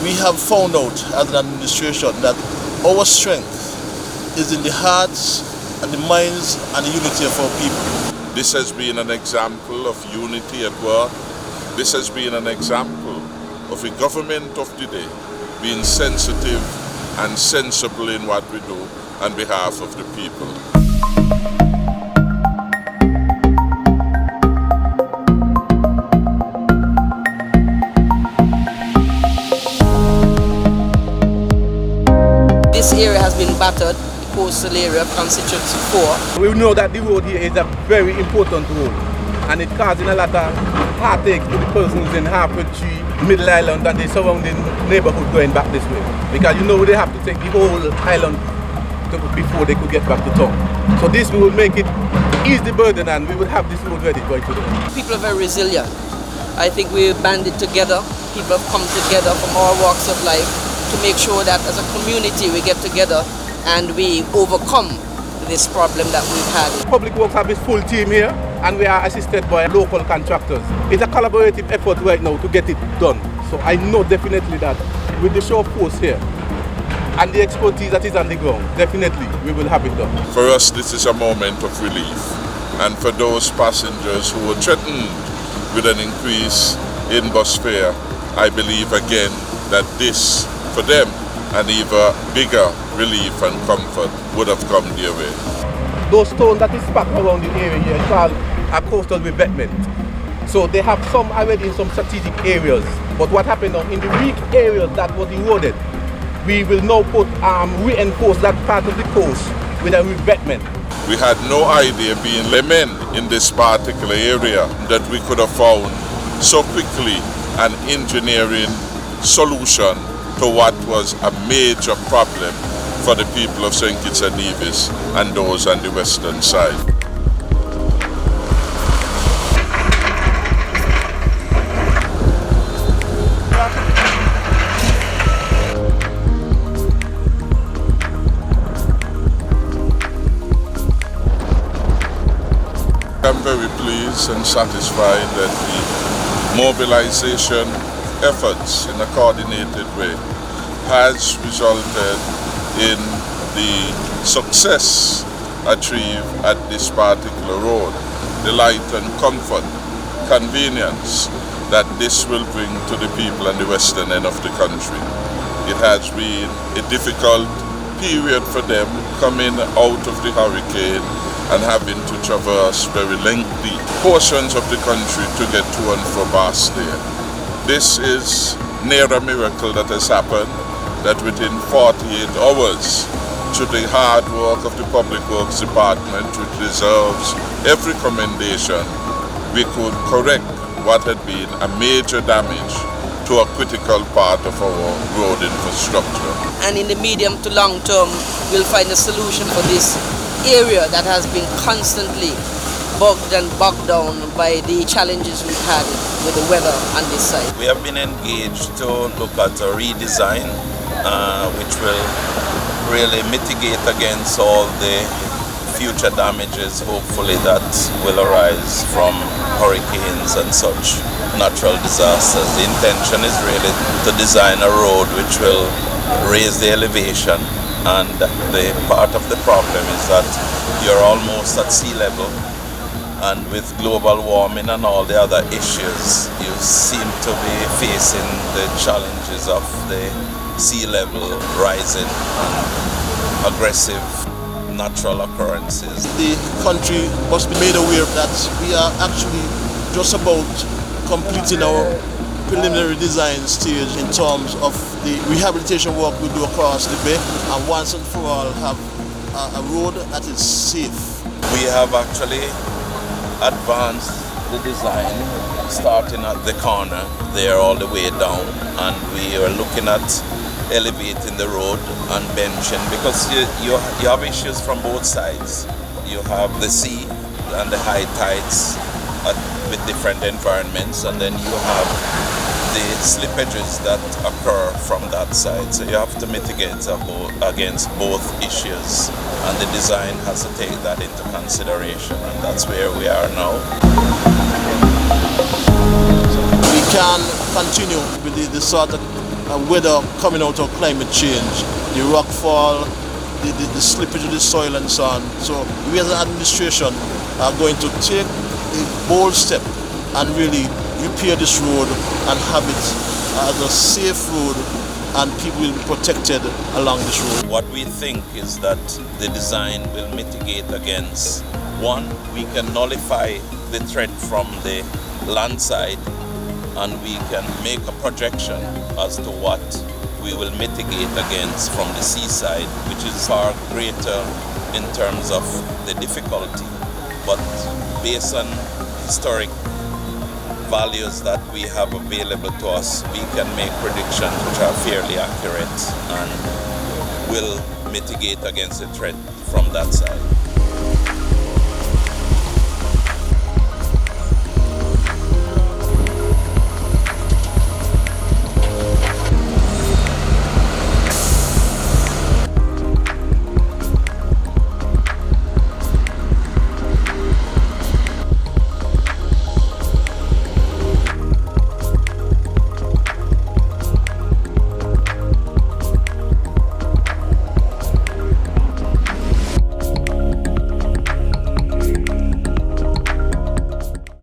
We have found out as an administration that our strength is in the hearts and the minds and the unity of our people. This has been an example of unity at work. This has been an example of a government of the day being sensitive and sensible in what we do on behalf of the people. This area has been battered, the coastal area of constituency 4. We know that the road here is a very important road, and it's causing a lot of heartache to the persons in Harper Tree, Middle Island and the surrounding neighborhood going back this way. Because you know they have to take the whole island before they could get back to town. So this will make it ease the burden, and we will have this road ready going to the People are very resilient. I think we banded together. People have come together from all walks of life to make sure that as a community we get together and we overcome this problem that we've had. Public Works have its full team here, and we are assisted by local contractors. It's a collaborative effort right now to get it done. So I know definitely that with the show force here and the expertise that is on the ground, definitely we will have it done. For us, this is a moment of relief. And for those passengers who were threatened with an increase in bus fare, I believe again that this, for them, an even bigger relief and comfort would have come their way. Those stones that is packed around the area here is called a coastal revetment. So they have some already in some strategic areas. But what happened now, in the weak areas that was eroded, we will now reinforce that part of the coast with a revetment. We had no idea, being laymen in this particular area, that we could have found so quickly an engineering solution to what was a major problem for the people of St. Kitts and Nevis and those on the western side. I'm very pleased and satisfied that the mobilization efforts in a coordinated way has resulted in the success achieved at this particular road, the light and comfort, convenience that this will bring to the people on the western end of the country. It has been a difficult period for them coming out of the hurricane and having to traverse very lengthy portions of the country to get to and from Barstow. This is near a miracle that has happened, that within 48 hours, through the hard work of the Public Works Department, which deserves every commendation, we could correct what had been a major damage to a critical part of our road infrastructure. And in the medium to long term, we'll find a solution for this area that has been constantly bogged and bogged down by the challenges we've had with the weather on this side. We have been engaged to look at a redesign which will really mitigate against all the future damages, hopefully, that will arise from hurricanes and such natural disasters. The intention is really to design a road which will raise the elevation, and the part of the problem is that you're almost at sea level, and with global warming and all the other issues, you seem to be facing the challenges of the sea level rising and aggressive natural occurrences. The country must be made aware that we are actually just about completing our preliminary design stage in terms of the rehabilitation work we do across the bay, and once and for all have a road that is safe. We have actually advanced the design starting at the corner there all the way down, and we are looking at elevating the road and benching, because you have issues from both sides. You have the sea and the high tides with different environments, and then you have the slippages that occur from that side. So you have to mitigate against both issues, and the design has to take that into consideration, and that's where we are now. We can continue with the sort of weather coming out of climate change, the rockfall, the slippage of the soil and so on. So we as an administration are going to take a bold step and really repair this road and have it as a safe road, and people will be protected along this road. What we think is that the design will mitigate against, one, we can nullify the threat from the land side, and we can make a projection as to what we will mitigate against from the seaside, which is far greater in terms of the difficulty. But based on historic values that we have available to us, we can make predictions which are fairly accurate and will mitigate against the threat from that side.